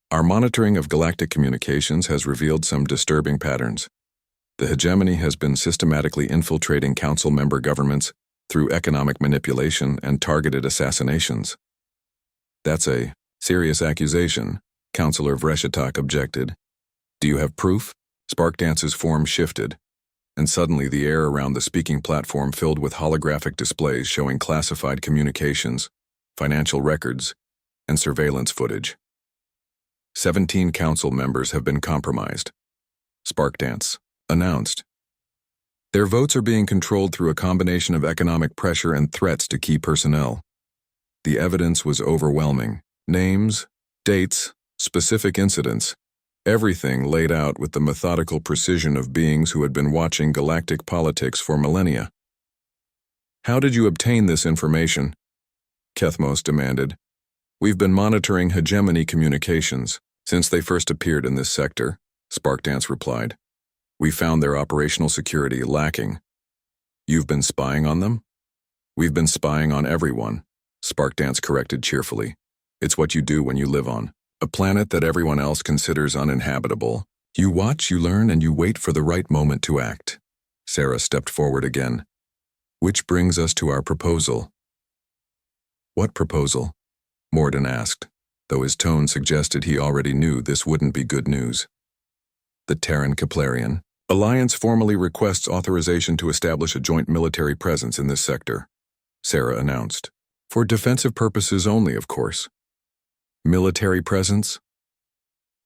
Our monitoring of galactic communications has revealed some disturbing patterns. The hegemony has been systematically infiltrating council member governments through economic manipulation and targeted assassinations. That's a serious accusation, Councillor Vreshitak objected. Do you have proof? Sparkdance's form shifted, and suddenly the air around the speaking platform filled with holographic displays showing classified communications, financial records, and surveillance footage. 17 council members have been compromised, Sparkdance announced. Their votes are being controlled through a combination of economic pressure and threats to key personnel. The evidence was overwhelming. Names, dates, specific incidents, everything laid out with the methodical precision of beings who had been watching galactic politics for millennia. How did you obtain this information? Kethmos demanded. We've been monitoring hegemony communications since they first appeared in this sector, Sparkdance replied. We found their operational security lacking. You've been spying on them? We've been spying on everyone, Sparkdance corrected cheerfully. It's what you do when you live on a planet that everyone else considers uninhabitable. You watch, you learn, and you wait for the right moment to act. Sarah stepped forward again. Which brings us to our proposal. What proposal? Morden asked, though his tone suggested he already knew this wouldn't be good news. The Terran Keplerian Alliance formally requests authorization to establish a joint military presence in this sector, Sarah announced. For defensive purposes only, of course. Military presence?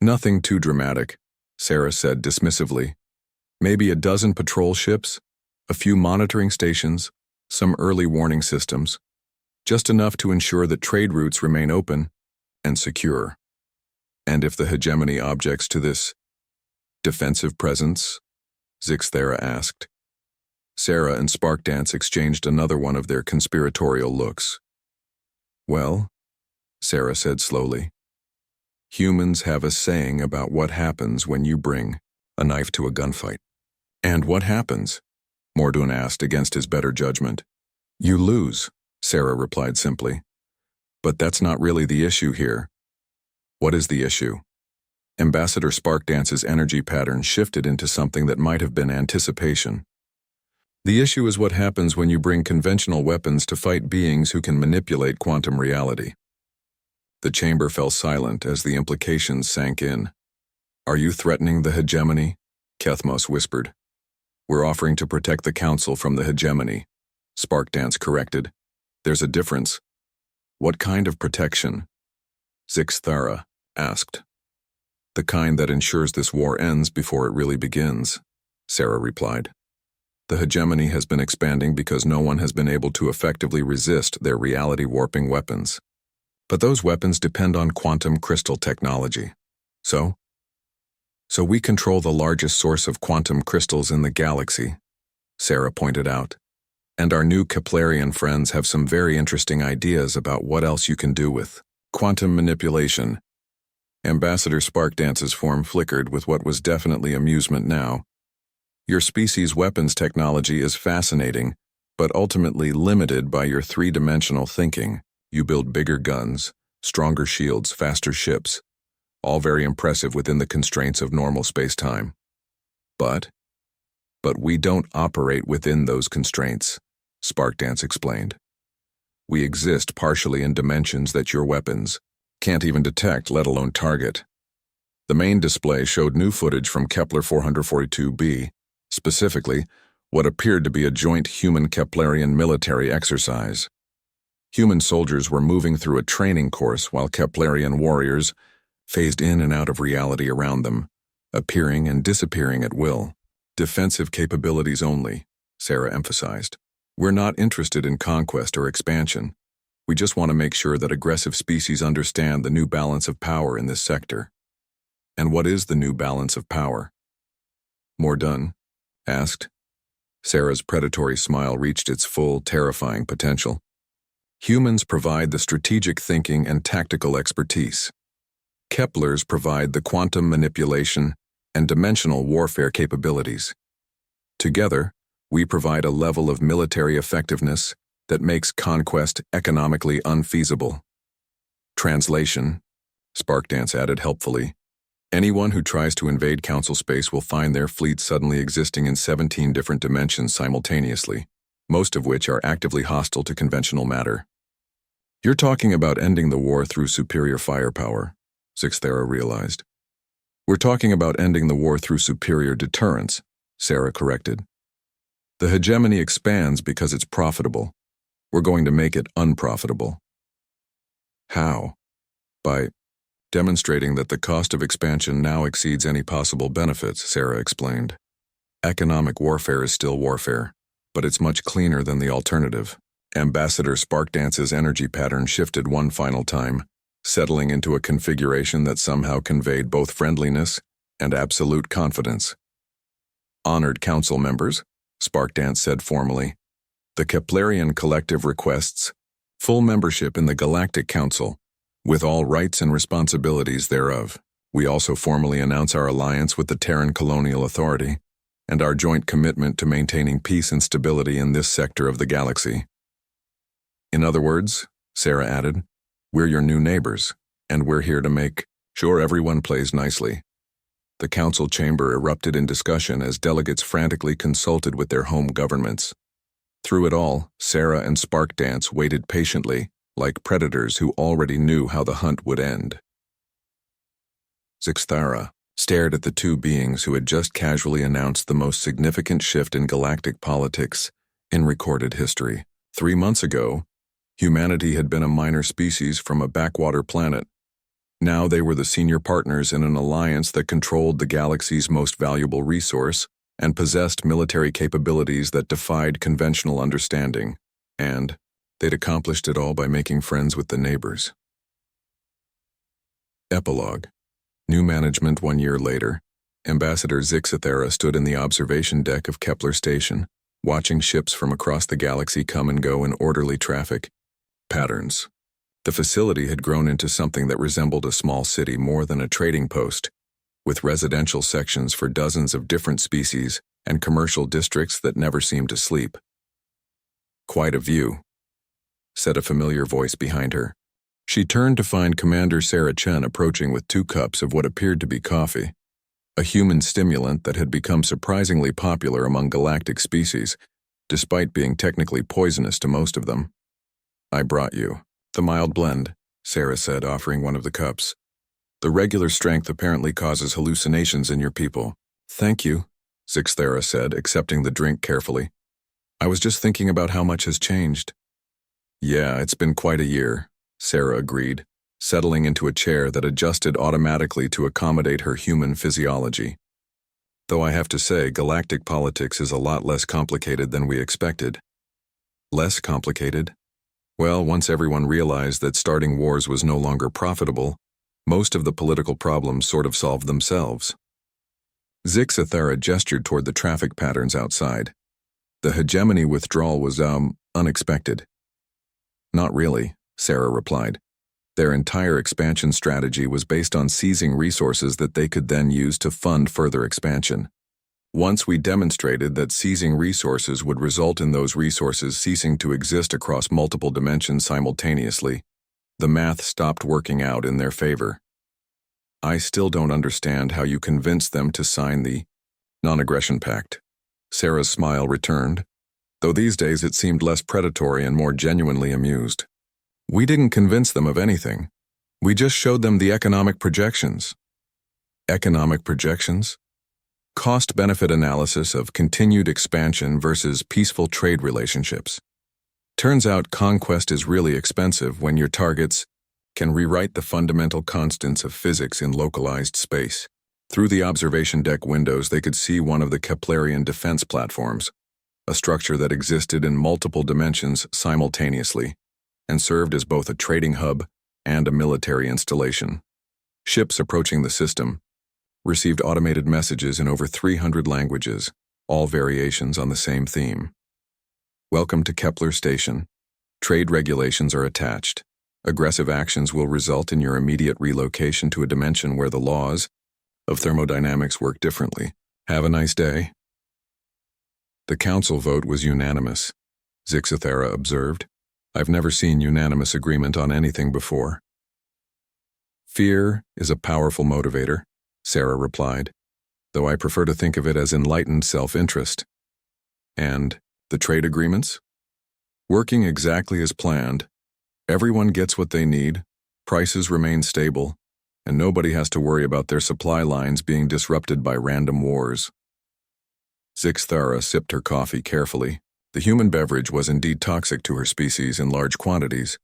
Nothing too dramatic, Sarah said dismissively. Maybe a dozen patrol ships, a few monitoring stations, some early warning systems. Just enough to ensure that trade routes remain open and secure. And if the hegemony objects to this defensive presence? Zixthera asked. Sarah and Sparkdance exchanged another one of their conspiratorial looks. Well, Sarah said slowly, humans have a saying about what happens when you bring a knife to a gunfight. And what happens? Morden asked against his better judgment. You lose, Sarah replied simply. But that's not really the issue here. What is the issue? Ambassador Sparkdance's energy pattern shifted into something that might have been anticipation. The issue is what happens when you bring conventional weapons to fight beings who can manipulate quantum reality. The chamber fell silent as the implications sank in. Are you threatening the hegemony? Kethmos whispered. We're offering to protect the council from the hegemony, Sparkdance corrected. There's a difference. What kind of protection? Zixthara asked. The kind that ensures this war ends before it really begins, Sarah replied. The hegemony has been expanding because no one has been able to effectively resist their reality-warping weapons. But those weapons depend on quantum crystal technology. So we control the largest source of quantum crystals in the galaxy, Sarah pointed out. And our new Keplerian friends have some very interesting ideas about what else you can do with quantum manipulation. Ambassador Sparkdance's form flickered with what was definitely amusement now. Your species' weapons technology is fascinating, but ultimately limited by your three-dimensional thinking. You build bigger guns, stronger shields, faster ships, all very impressive within the constraints of normal space-time. But we don't operate within those constraints, Sparkdance explained. We exist partially in dimensions that your weapons can't even detect, let alone target. The main display showed new footage from Kepler 442b, specifically what appeared to be a joint human-Keplerian military exercise. Human soldiers were moving through a training course while Keplerian warriors phased in and out of reality around them, appearing and disappearing at will. Defensive capabilities only, Sarah emphasized. We're not interested in conquest or expansion. We just want to make sure that aggressive species understand the new balance of power in this sector. And what is the new balance of power? Mordun asked. Sarah's predatory smile reached its full, terrifying potential. Humans provide the strategic thinking and tactical expertise. Keplers provide the quantum manipulation and dimensional warfare capabilities. Together, we provide a level of military effectiveness that makes conquest economically unfeasible. Translation, Sparkdance added helpfully. Anyone who tries to invade Council space will find their fleet suddenly existing in 17 different dimensions simultaneously, most of which are actively hostile to conventional matter. You're talking about ending the war through superior firepower, Zixthara realized. We're talking about ending the war through superior deterrence, Sarah corrected. The hegemony expands because it's profitable. We're going to make it unprofitable. How? By demonstrating that the cost of expansion now exceeds any possible benefits, Sarah explained. Economic warfare is still warfare, but it's much cleaner than the alternative. Ambassador Sparkdance's energy pattern shifted one final time, settling into a configuration that somehow conveyed both friendliness and absolute confidence. Honored council members, Sparkdance said formally, the Keplerian Collective requests full membership in the Galactic Council, with all rights and responsibilities thereof. We also formally announce our alliance with the Terran Colonial Authority and our joint commitment to maintaining peace and stability in this sector of the galaxy. In other words, Sarah added, we're your new neighbors, and we're here to make sure everyone plays nicely. The council chamber erupted in discussion as delegates frantically consulted with their home governments. Through it all, Sarah and Sparkdance waited patiently, like predators who already knew how the hunt would end. Zixthara stared at the two beings who had just casually announced the most significant shift in galactic politics in recorded history. 3 months ago, humanity had been a minor species from a backwater planet. Now they were the senior partners in an alliance that controlled the galaxy's most valuable resource and possessed military capabilities that defied conventional understanding, and they'd accomplished it all by making friends with the neighbors. Epilogue. New management 1 year later, Ambassador Zixthara stood in the observation deck of Kepler Station, watching ships from across the galaxy come and go in orderly traffic patterns. The facility had grown into something that resembled a small city more than a trading post, with residential sections for dozens of different species and commercial districts that never seemed to sleep. Quite a view, said a familiar voice behind her. She turned to find Commander Sarah Chen approaching with 2 cups of what appeared to be coffee, a human stimulant that had become surprisingly popular among galactic species, despite being technically poisonous to most of them. I brought you the mild blend, Sarah said, offering one of the cups. The regular strength apparently causes hallucinations in your people. Thank you, Zixthara said, accepting the drink carefully. I was just thinking about how much has changed. Yeah, it's been quite a year, Sarah agreed, settling into a chair that adjusted automatically to accommodate her human physiology. Though I have to say, galactic politics is a lot less complicated than we expected. Less complicated? Well, once everyone realized that starting wars was no longer profitable, most of the political problems sort of solved themselves. Zixathera gestured toward the traffic patterns outside. The hegemony withdrawal was, unexpected. Not really, Sarah replied. Their entire expansion strategy was based on seizing resources that they could then use to fund further expansion. Once we demonstrated that seizing resources would result in those resources ceasing to exist across multiple dimensions simultaneously, the math stopped working out in their favor. I still don't understand how you convinced them to sign the non-aggression pact. Sarah's smile returned, though these days it seemed less predatory and more genuinely amused. We didn't convince them of anything. We just showed them the economic projections. Economic projections? Cost-benefit analysis of continued expansion versus peaceful trade relationships. Turns out conquest is really expensive when your targets can rewrite the fundamental constants of physics in localized space. Through the observation deck windows, they could see one of the Keplerian defense platforms, a structure that existed in multiple dimensions simultaneously, and served as both a trading hub and a military installation. Ships approaching the system received automated messages in over 300 languages, all variations on the same theme. Welcome to Kepler Station. Trade regulations are attached. Aggressive actions will result in your immediate relocation to a dimension where the laws of thermodynamics work differently. Have a nice day. The council vote was unanimous, Zixathera observed. I've never seen unanimous agreement on anything before. Fear is a powerful motivator, Sarah replied, though I prefer to think of it as enlightened self-interest. And the trade agreements? Working exactly as planned. Everyone gets what they need, prices remain stable, and nobody has to worry about their supply lines being disrupted by random wars. Zixathera sipped her coffee carefully. The human beverage was indeed toxic to her species in large quantities,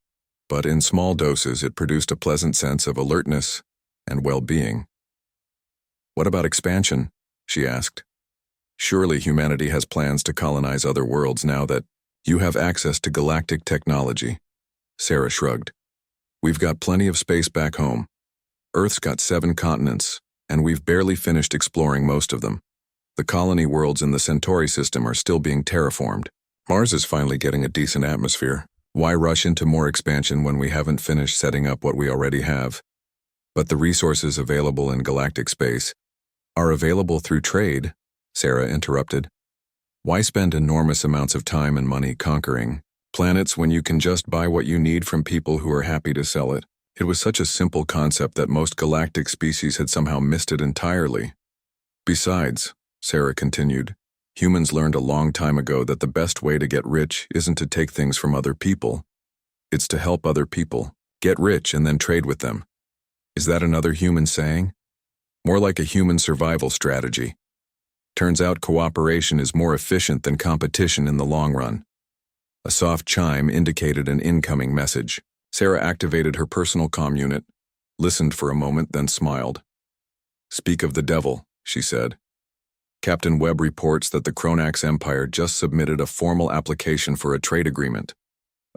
but in small doses it produced a pleasant sense of alertness and well-being. What about expansion? She asked. Surely humanity has plans to colonize other worlds now that you have access to galactic technology. Sarah shrugged. We've got plenty of space back home. Earth's got 7 continents, and we've barely finished exploring most of them. The colony worlds in the Centauri system are still being terraformed. Mars is finally getting a decent atmosphere. Why rush into more expansion when we haven't finished setting up what we already have? But the resources available in galactic space are available through trade, Sarah interrupted. Why spend enormous amounts of time and money conquering planets when you can just buy what you need from people who are happy to sell it? It was such a simple concept that most galactic species had somehow missed it entirely. Besides, Sarah continued, humans learned a long time ago that the best way to get rich isn't to take things from other people. It's to help other people, get rich and then trade with them. Is that another human saying? More like a human survival strategy. Turns out cooperation is more efficient than competition in the long run. A soft chime indicated an incoming message. Sarah activated her personal comm unit, listened for a moment, then smiled. Speak of the devil, she said. Captain Webb reports that the Kronax Empire just submitted a formal application for a trade agreement.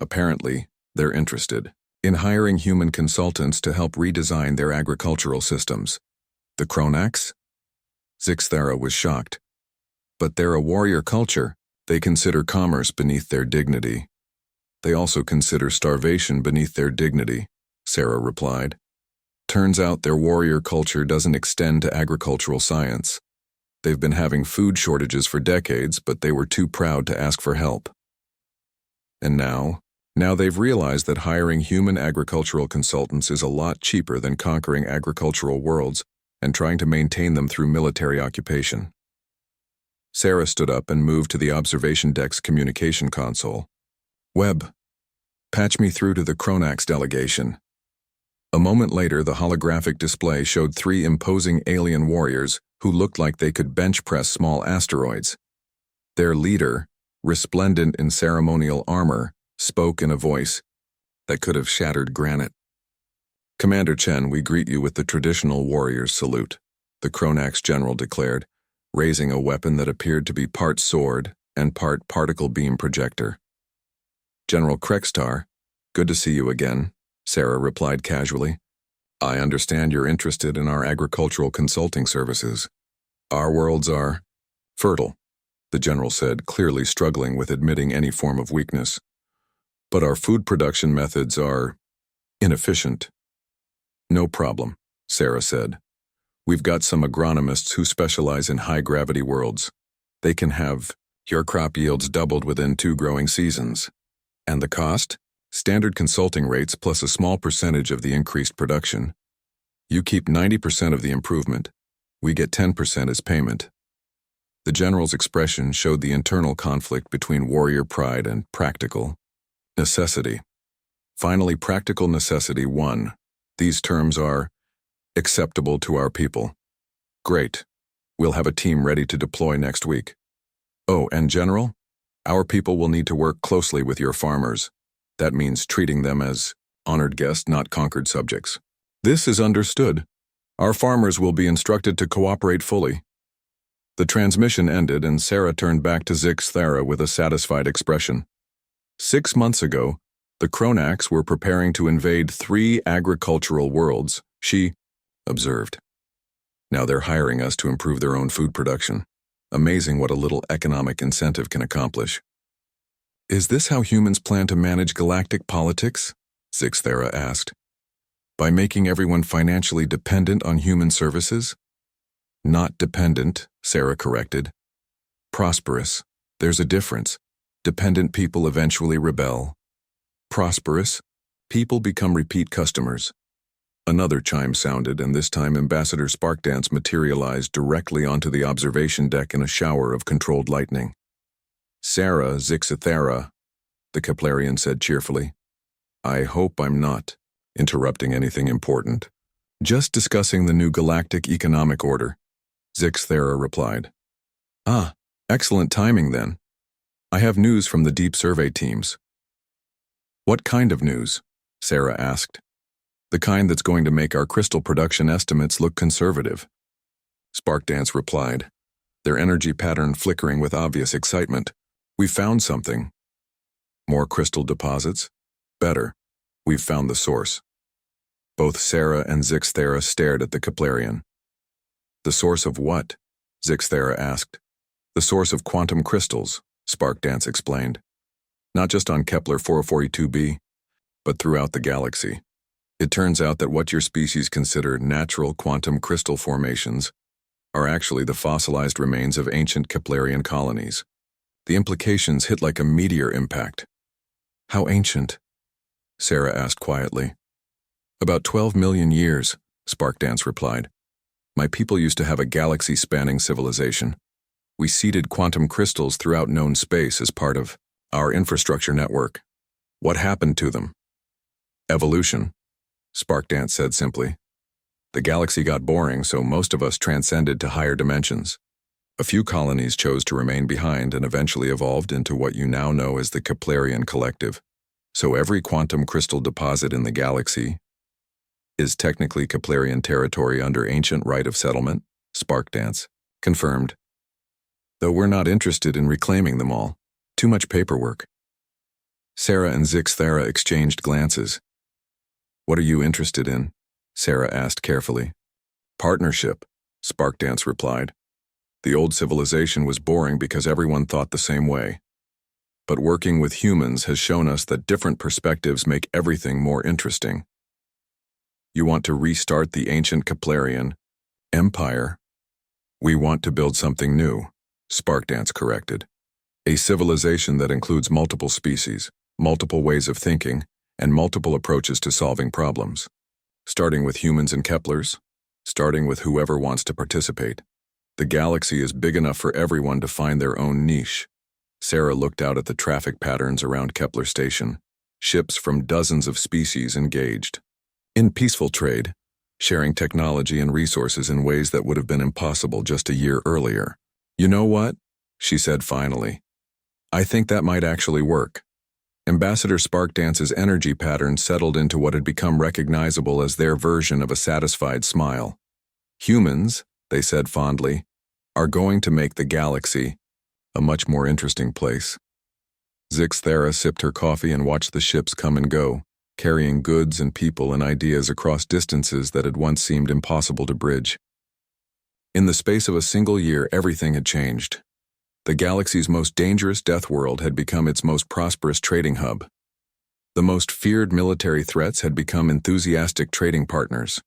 Apparently, they're interested in hiring human consultants to help redesign their agricultural systems. The Kronax? Zixathera was shocked. But they're a warrior culture. They consider commerce beneath their dignity. They also consider starvation beneath their dignity, Sarah replied. Turns out their warrior culture doesn't extend to agricultural science. They've been having food shortages for decades, but they were too proud to ask for help. And now they've realized that hiring human agricultural consultants is a lot cheaper than conquering agricultural worlds and trying to maintain them through military occupation. Sarah stood up and moved to the observation deck's communication console. Webb, patch me through to the Kronax delegation. A moment later, the holographic display showed 3 imposing alien warriors who looked like they could bench press small asteroids. Their leader, resplendent in ceremonial armor, spoke in a voice that could have shattered granite. Commander Chen, we greet you with the traditional warrior's salute, the Kronax general declared, raising a weapon that appeared to be part sword and part particle beam projector. General Krextar, good to see you again, Sarah replied casually. I understand you're interested in our agricultural consulting services. Our worlds are fertile, the general said, clearly struggling with admitting any form of weakness. But our food production methods are inefficient. No problem, Sarah said. We've got some agronomists who specialize in high-gravity worlds. They can have your crop yields doubled within 2 growing seasons. And the cost? Standard consulting rates plus a small percentage of the increased production. You keep 90% of the improvement. We get 10% as payment. The general's expression showed the internal conflict between warrior pride and practical necessity. Finally, practical necessity won. These terms are acceptable to our people. Great. We'll have a team ready to deploy next week. Oh, and General, our people will need to work closely with your farmers. That means treating them as honored guests, not conquered subjects. This is understood. Our farmers will be instructed to cooperate fully. The transmission ended and Sarah turned back to Zix with a satisfied expression. 6 months ago, the Kronax were preparing to invade 3 agricultural worlds, she observed. Now they're hiring us to improve their own food production. Amazing what a little economic incentive can accomplish. Is this how humans plan to manage galactic politics? Zix asked. By making everyone financially dependent on human services? Not dependent, Sarah corrected. Prosperous. There's a difference. Dependent people eventually rebel. Prosperous. People become repeat customers. Another chime sounded, and this time Ambassador Sparkdance materialized directly onto the observation deck in a shower of controlled lightning. Sarah Zixathera, the Keplerian said cheerfully. I hope I'm not interrupting anything important. Just discussing the new galactic economic order, Zixathera replied. Ah, excellent timing then. I have news from the deep survey teams. What kind of news? Sarah asked. The kind that's going to make our crystal production estimates look conservative. Sparkdance replied, their energy pattern flickering with obvious excitement. We found something. More crystal deposits? Better. We've found the source. Both Sarah and Zixathera stared at the Keplerian. The source of what? Zixathera asked. The source of quantum crystals, Sparkdance explained. Not just on Kepler 442b, but throughout the galaxy. It turns out that what your species consider natural quantum crystal formations are actually the fossilized remains of ancient Keplerian colonies. The implications hit like a meteor impact. How ancient? Sarah asked quietly. About 12 million years, Sparkdance replied. My people used to have a galaxy-spanning civilization. We seeded quantum crystals throughout known space as part of our infrastructure network. What happened to them? Evolution, Sparkdance said simply. The galaxy got boring, so most of us transcended to higher dimensions. A few colonies chose to remain behind and eventually evolved into what you now know as the Keplerian Collective. So every quantum crystal deposit in the galaxy is technically Keplerian territory under ancient right of settlement, Sparkdance confirmed. Though we're not interested in reclaiming them all. Too much paperwork. Sarah and Zixathera exchanged glances. What are you interested in? Sarah asked carefully. Partnership, Sparkdance replied. The old civilization was boring because everyone thought the same way. But working with humans has shown us that different perspectives make everything more interesting. You want to restart the ancient Keplerian empire? We want to build something new, Sparkdance corrected. A civilization that includes multiple species, multiple ways of thinking, and multiple approaches to solving problems. Starting with humans and Keplers, starting with whoever wants to participate. The galaxy is big enough for everyone to find their own niche. Sarah looked out at the traffic patterns around Kepler Station. Ships from dozens of species engaged. In peaceful trade, sharing technology and resources in ways that would have been impossible just a year earlier. You know what? She said finally. I think that might actually work. Ambassador Sparkdance's energy pattern settled into what had become recognizable as their version of a satisfied smile. Humans, they said fondly, are going to make the galaxy a much more interesting place. Zixthera sipped her coffee and watched the ships come and go, carrying goods and people and ideas across distances that had once seemed impossible to bridge. In the space of a single year, everything had changed. The galaxy's most dangerous death world had become its most prosperous trading hub. The most feared military threats had become enthusiastic trading partners.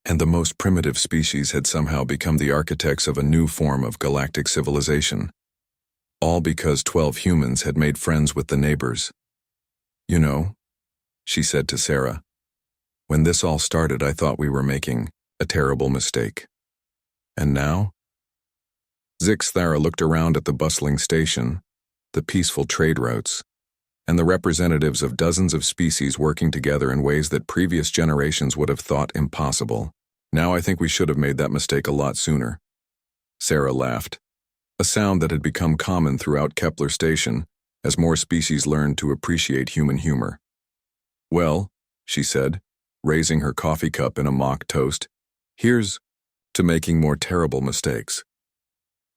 And the most primitive species had somehow become the architects of a new form of galactic civilization. All because 12 humans had made friends with the neighbors. "You know," she said to Sarah, "when this all started, I thought we were making a terrible mistake. And now?" Zixthera looked around at the bustling station, the peaceful trade routes, and the representatives of dozens of species working together in ways that previous generations would have thought impossible. "Now I think we should have made that mistake a lot sooner." Sarah laughed, a sound that had become common throughout Kepler Station as more species learned to appreciate human humor. "Well," she said, raising her coffee cup in a mock toast, "here's to making more terrible mistakes."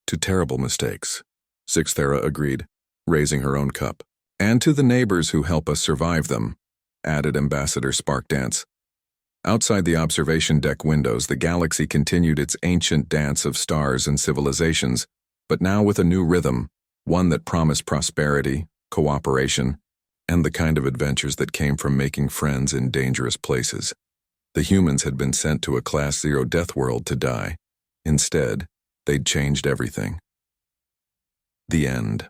"To terrible mistakes," Zixthera agreed, raising her own cup. "And to the neighbors who help us survive them," added Ambassador Sparkdance. Outside the observation deck windows, the galaxy continued its ancient dance of stars and civilizations, but now with a new rhythm, one that promised prosperity, cooperation, and the kind of adventures that came from making friends in dangerous places. The humans had been sent to a Class 0 death world to die. Instead, they'd changed everything. The end.